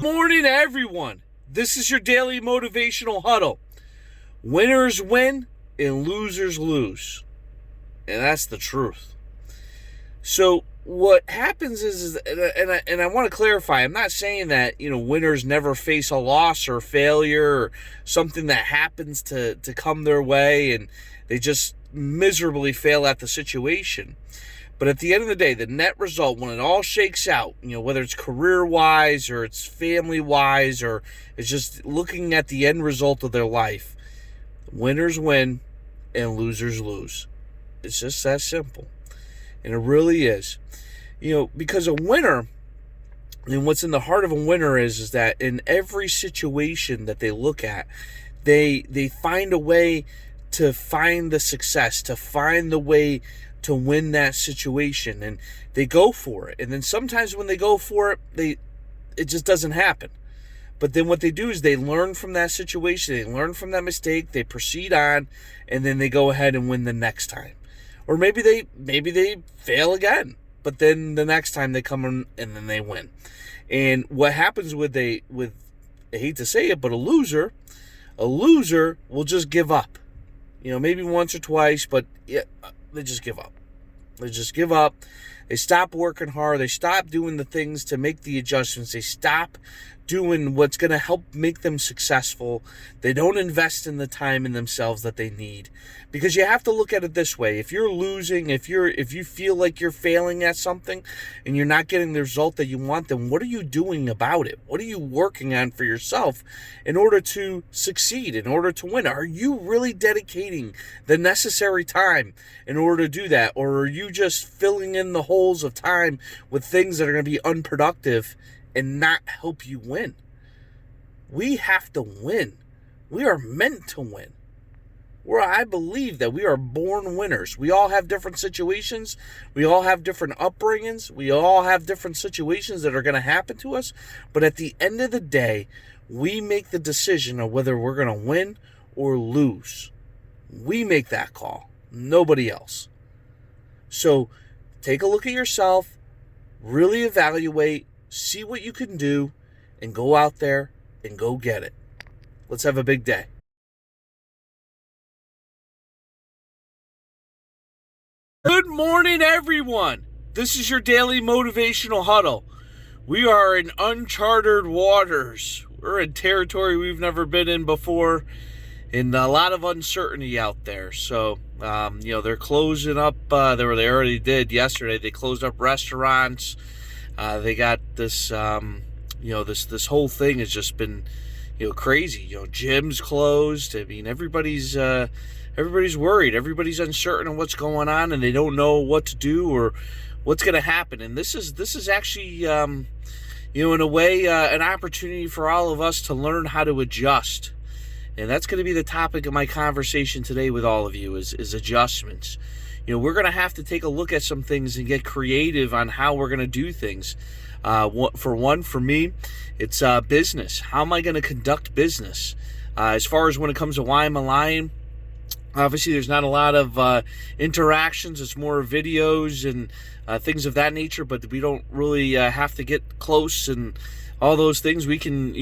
Morning, everyone. This is your Daily Motivational Huddle. Winners win and losers lose. And that's the truth. So what happens is and I want to clarify, I'm not saying that, winners never face a loss or failure or something that happens to come their way and they just miserably fail at the situation. But at the end of the day, the net result, when it all shakes out, whether it's career-wise or it's family-wise or it's just looking at the end result of their life, winners win and losers lose. It's just that simple. And it really is. Because a winner, and what's in the heart of a winner is that in every situation that they look at, they find a way to find the success, to find the way to win that situation, and they go for it. And then sometimes when they go for it, it just doesn't happen. But then what they do is they learn from that situation, they learn from that mistake, they proceed on, and then they go ahead and win the next time. Or maybe they fail again, but then the next time they come in and then they win. And what happens with I hate to say it, but a loser will just give up. Maybe once or twice, but yeah, they just give up. They just give up. They stop working hard. They stop doing the things to make the adjustments. They stop doing what's going to help make them successful. They don't invest in the time in themselves that they need. Because you have to look at it this way. If you're losing, if you feel like you're failing at something and you're not getting the result that you want, then what are you doing about it? What are you working on for yourself in order to succeed, in order to win? Are you really dedicating the necessary time in order to do that? Or are you just filling in the holes of time with things that are going to be unproductive and not help you win? We have to win. We are meant to win. I believe that we are born winners. We all have different situations. We all have different upbringings. We all have different situations that are going to happen to us. But at the end of the day, we make the decision of whether we're going to win or lose. We make that call. Nobody else. So take a look at yourself. Really evaluate. See what you can do. And go out there and go get it. Let's have a big day. Good morning, everyone. This is your Daily Motivational Huddle. We are in uncharted waters. We're in territory we've never been in before, and a lot of uncertainty out there. So, they're closing up. They already did yesterday. They closed up restaurants. They got this. This whole thing has just been, crazy. Gyms closed. I mean, everybody's worried. Everybody's uncertain on what's going on, and they don't know what to do or what's going to happen. And this is actually, in a way, an opportunity for all of us to learn how to adjust. And that's going to be the topic of my conversation today with all of you is adjustments. We're going to have to take a look at some things and get creative on how we're going to do things. For me, it's business. How am I going to conduct business? As far as when it comes to why I'm a lion, obviously there's not a lot of interactions. It's more videos and things of that nature, but we don't really have to get close and all those things. We can,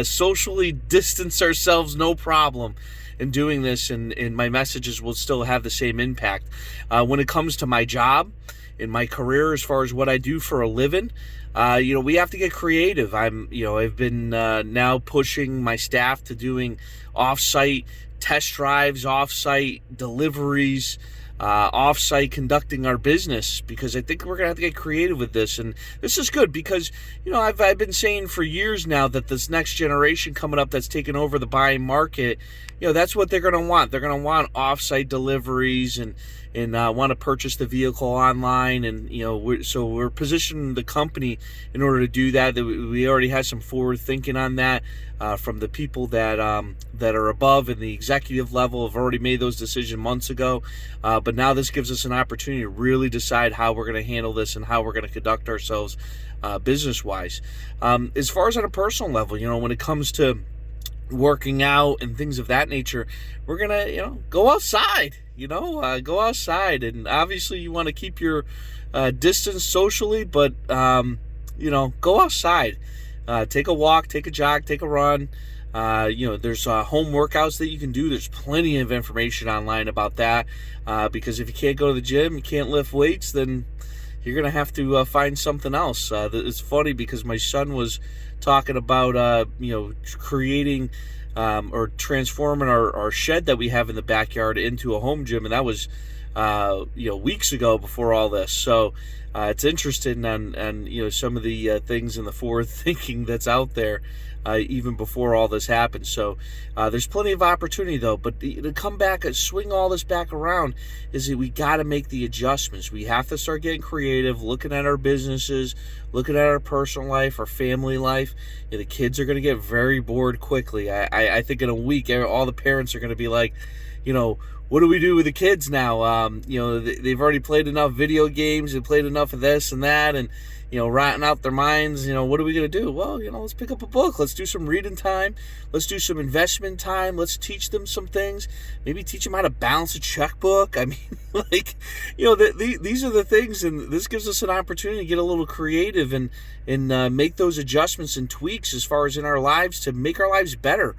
socially distance ourselves, no problem, in doing this, and my messages will still have the same impact. When it comes to my job, in my career, as far as what I do for a living, we have to get creative. I've been now pushing my staff to doing off-site test drives, off-site deliveries, off-site conducting our business, because I think we're going to have to get creative with this. And this is good because, I've been saying for years now that this next generation coming up that's taking over the buying market, that's what they're going to want. They're going to want off-site deliveries and want to purchase the vehicle online. And, we're positioning the company in order to do that. We already had some forward thinking on that from the people that are above in the executive level have already made those decisions months ago. But now this gives us an opportunity to really decide how we're going to handle this and how we're going to conduct ourselves business-wise. As far as on a personal level, when it comes to working out and things of that nature, we're gonna go outside, go outside, and obviously you want to keep your distance socially, but go outside. take a walk, take a jog, take a run. There's home workouts that you can do. There's plenty of information online about that, because if you can't go to the gym, you can't lift weights, then you're going to have to find something else. It's funny because my son was talking about, creating or transforming our shed that we have in the backyard into a home gym, and that was, weeks ago before all this. So it's interesting on some of the things in the forward thinking that's out there, even before all this happened. So there's plenty of opportunity, though. But to come back and swing all this back around is that we got to make the adjustments. We have to start getting creative, looking at our businesses, looking at our personal life, our family life. The kids are going to get very bored quickly. I think in a week, all the parents are going to be like, what do we do with the kids now? They've already played enough video games and played enough of this and that, and rotting out their minds. What are we going to do? Well, let's pick up a book. Let's do some reading time. Let's do some investment time. Let's teach them some things. Maybe teach them how to balance a checkbook. I mean, these are the things, and this gives us an opportunity to get a little creative and make those adjustments and tweaks as far as in our lives to make our lives better,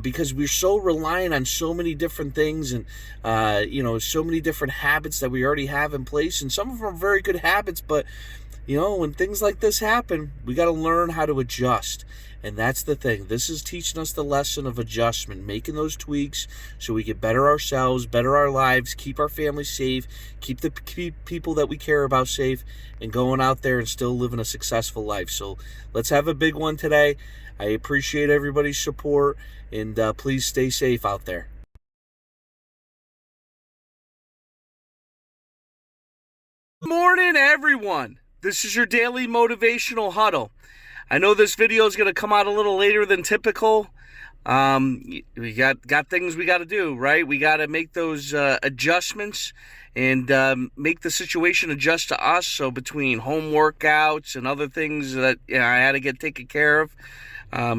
because we're so reliant on so many different things and so many different habits that we already have in place, and some of them are very good habits, but when things like this happen, we got to learn how to adjust. And that's the thing. This is teaching us the lesson of adjustment, making those tweaks so we can better ourselves, better our lives, keep our family safe, keep the people that we care about safe, and going out there and still living a successful life. So let's have a big one today. I appreciate everybody's support, and please stay safe out there. Good morning, everyone. This is your Daily Motivational Huddle. I know this video is going to come out a little later than typical. We got things we got to do, right? We got to make those adjustments and make the situation adjust to us. So between home workouts and other things that I had to get taken care of,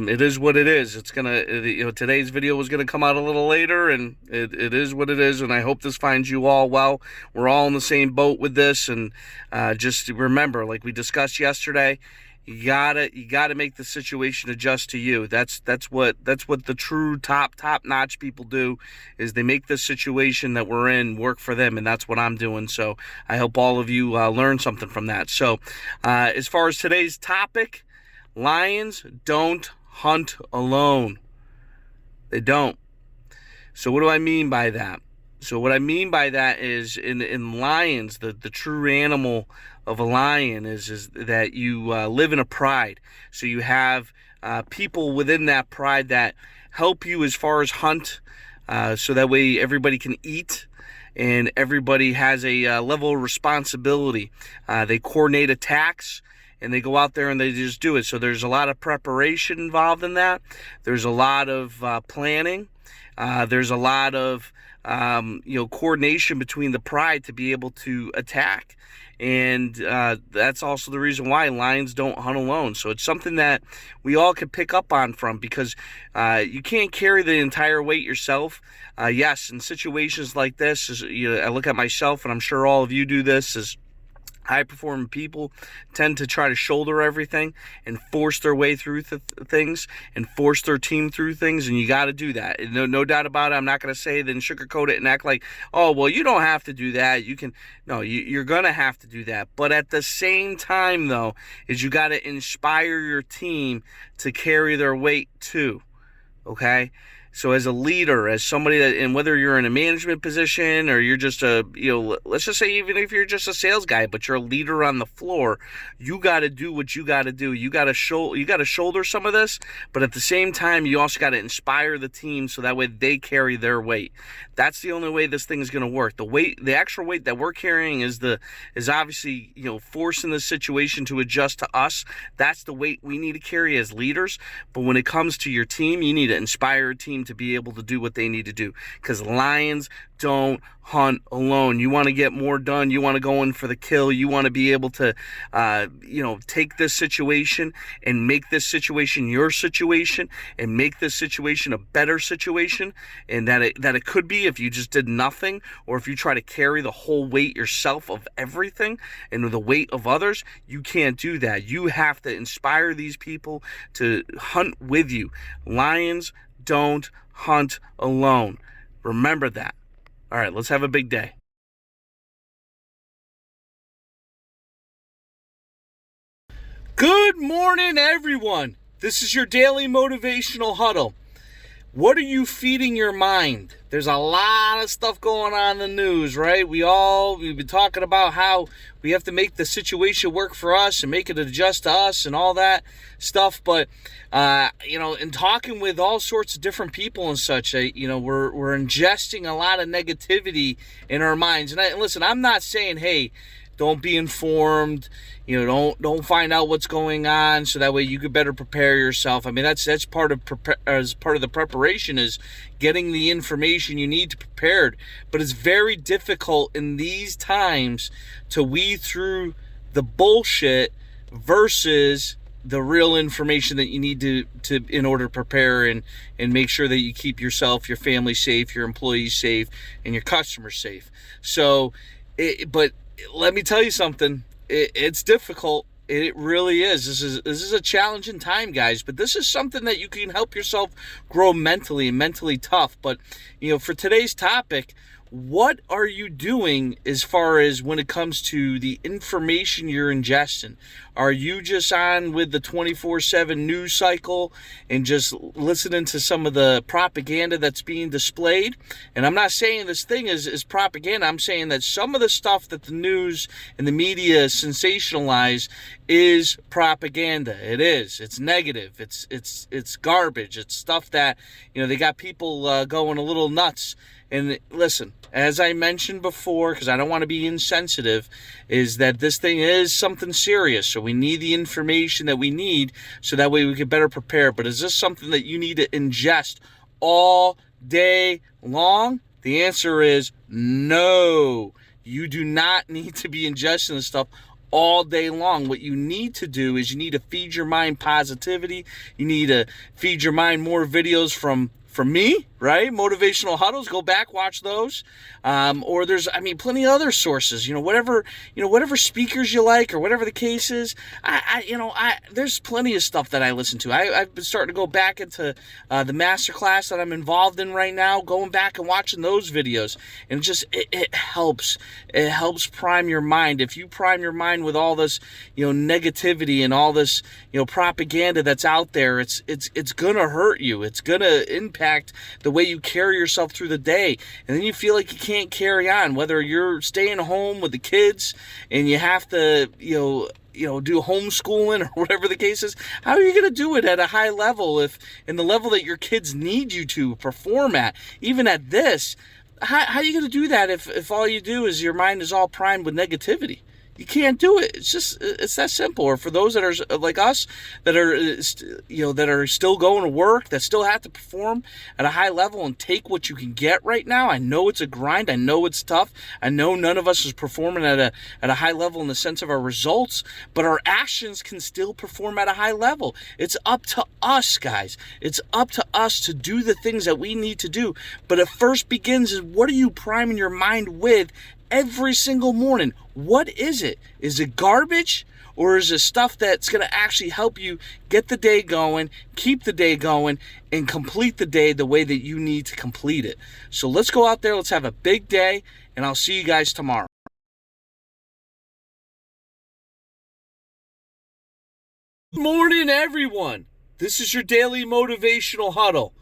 it is what it is. It's gonna, today's video was gonna come out a little later, and it is what it is. And I hope this finds you all well. We're all in the same boat with this, and just remember, like we discussed yesterday, you gotta make the situation adjust to you. That's what the true top notch people do, is they make the situation that we're in work for them, and that's what I'm doing. So I hope all of you learn something from that. So as far as today's topic, lions don't hunt alone. They don't. So what do I mean by that? So what I mean by that is in lions, the true animal of a lion is that you live in a pride. So you have people within that pride that help you as far as hunt, so that way everybody can eat and everybody has a level of responsibility. They coordinate attacks, and they go out there and they just do it. So there's a lot of preparation involved in that. There's a lot of planning. There's a lot of coordination between the pride to be able to attack. And that's also the reason why lions don't hunt alone. So it's something that we all can pick up on from, because you can't carry the entire weight yourself. Yes, in situations like this, I look at myself, and I'm sure all of you do this, is high-performing people tend to try to shoulder everything and force their way through things and force their team through things, and you got to do that. No doubt about it. I'm not going to say then sugarcoat it and act like, oh, well, you don't have to do that. You can. No, you're going to have to do that. But at the same time, though, is you got to inspire your team to carry their weight too, okay? So as a leader, as somebody that, and whether you're in a management position or you're just let's just say even if you're just a sales guy, but you're a leader on the floor, you got to do what you got to do. You got to shoulder some of this, but at the same time, you also got to inspire the team so that way they carry their weight. That's the only way this thing is going to work. The actual weight that we're carrying is obviously, forcing the situation to adjust to us. That's the weight we need to carry as leaders. But when it comes to your team, you need to inspire a team them to be able to do what they need to do, because lions don't hunt alone. You want to get more done. You want to go in for the kill. You want to be able to, take this situation and make this situation your situation and make this situation a better situation, and that it could be if you just did nothing, or if you try to carry the whole weight yourself of everything and the weight of others. You can't do that. You have to inspire these people to hunt with you. Lions don't hunt alone. Remember that. All right, let's have a big day. Good morning, everyone. This is your Daily Motivational Huddle. What are you feeding your mind? There's a lot of stuff going on in the news, right? We've been talking about how we have to make the situation work for us and make it adjust to us and all that stuff. But, in talking with all sorts of different people and such, we're ingesting a lot of negativity in our minds. And listen, I'm not saying, hey, don't be informed. Don't find out what's going on, so that way you could better prepare yourself. I mean, that's part of the preparation, is getting the information you need to prepared. But it's very difficult in these times to weed through the bullshit versus the real information that you need to in order to prepare and make sure that you keep yourself, your family safe, your employees safe, and your customers safe. So, but let me tell you something. It's difficult. It really is. This is a challenging time, guys. But this is something that you can help yourself grow mentally and mentally tough. But for today's topic, what are you doing as far as when it comes to the information you're ingesting? Are you just on with the 24/7 news cycle and just listening to some of the propaganda that's being displayed? And I'm not saying this thing is propaganda. I'm saying that some of the stuff that the news and the media sensationalize is propaganda. It is. It's negative. It's garbage. It's stuff that, they got people going a little nuts. And listen, as I mentioned before, because I don't want to be insensitive, is that this thing is something serious. So we need the information that we need so that way we can better prepare. But is this something that you need to ingest all day long? The answer is no. You do not need to be ingesting this stuff all day long. What you need to do is you need to feed your mind positivity. You need to feed your mind more videos from me, right? Motivational Huddles. Go back, watch those. Or there's, plenty of other sources. Whatever speakers you like, or whatever the case is. There's plenty of stuff that I listen to. I've been starting to go back into the masterclass that I'm involved in right now, going back and watching those videos, and it helps. It helps prime your mind. If you prime your mind with all this, negativity and all this, propaganda that's out there, it's gonna hurt you. It's gonna impact the way you carry yourself through the day, and then you feel like you can't carry on, whether you're staying home with the kids and you have to do homeschooling or whatever the case is. How are you going to do it at a high level, if in the level that your kids need you to perform at? Even at this, how are you going to do that if all you do is your mind is all primed with negativity? You can't do it. It's that simple. Or for those that are like us, that are still going to work, that still have to perform at a high level and take what you can get right now. I know it's a grind. I know it's tough. I know none of us is performing at a high level in the sense of our results, but our actions can still perform at a high level. It's up to us, guys. It's up to us to do the things that we need to do. But it first begins is, what are you priming your mind with every single morning? What is it? Is it garbage, or is it stuff that's going to actually help you get the day going, keep the day going, and complete the day the way that you need to complete it? So let's go out there. Let's have a big day, and I'll see you guys tomorrow. Good morning, everyone. This is your Daily Motivational Huddle.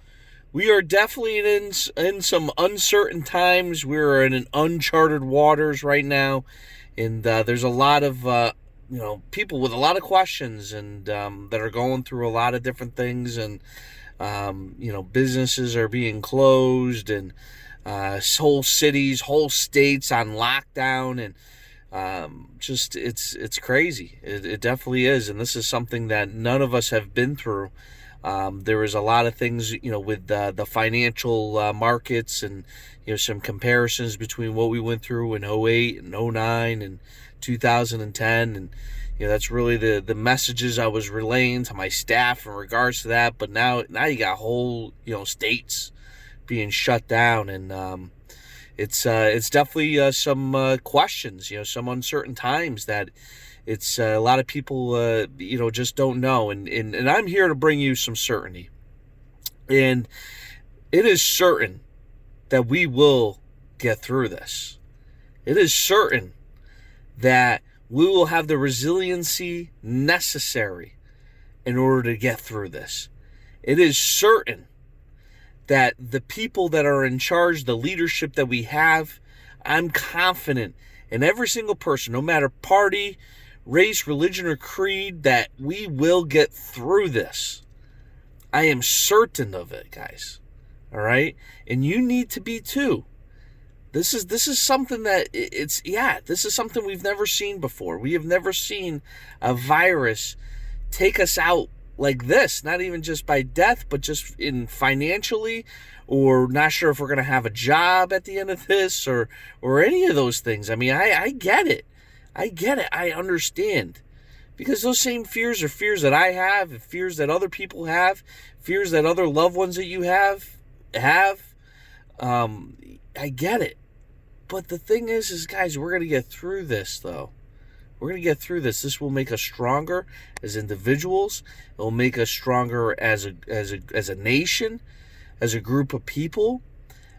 We are definitely in some uncertain times. We're in uncharted waters right now, and there's a lot of people with a lot of questions, and that are going through a lot of different things, and businesses are being closed, and whole cities, whole states on lockdown, and it's crazy. It definitely is, and this is something that none of us have been through. There was a lot of things, with the financial markets, and some comparisons between what we went through in '08 and '09 and 2010, and that's really the messages I was relaying to my staff in regards to that. But now you got whole states being shut down, and it's definitely some questions, some uncertain times that it's a lot of people just don't know, and I'm here to bring you some certainty. And it is certain that we will get through this. It is certain that we will have the resiliency necessary in order to get through this. It is certain that the people that are in charge, the leadership that we have, I'm confident in every single person, no matter party, race, religion, or creed, that we will get through this. I am certain of it, guys. All right? And you need to be too. This is something that this is something we've never seen before. We have never seen a virus take us out like this, not even just by death, but just in financially, or not sure if we're going to have a job at the end of this, or any of those things. I mean, I get it. I understand, because those same fears are fears that I have, and fears that other people have, fears that other loved ones that you have. I get it. But the thing is guys, we're going to get through this, though. We're going to get through this. This will make us stronger as individuals. It will make us stronger as a nation, as a group of people,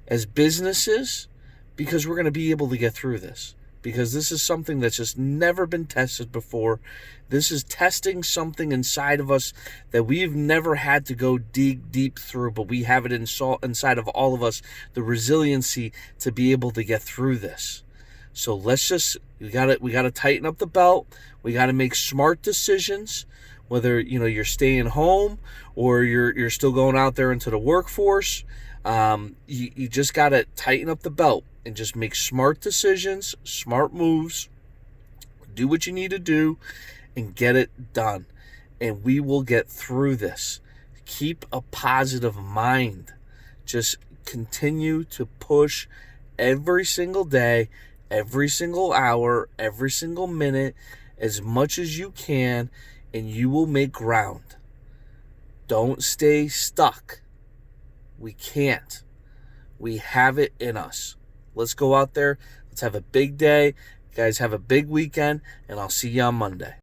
as businesses, because we're going to be able to get through this. Because this is something that's just never been tested before. This is testing something inside of us that we've never had to go dig deep through, but we have it inside of all of us, the resiliency to be able to get through this. So we got to tighten up the belt. We got to make smart decisions, whether you're staying home or you're still going out there into the workforce. You just got to tighten up the belt and just make smart decisions, smart moves, do what you need to do, and get it done. And we will get through this. Keep a positive mind. Just continue to push every single day, every single hour, every single minute, as much as you can, and you will make ground. Don't stay stuck. We can't. We have it in us. Let's go out there. Let's have a big day. You guys have a big weekend, and I'll see you on Monday.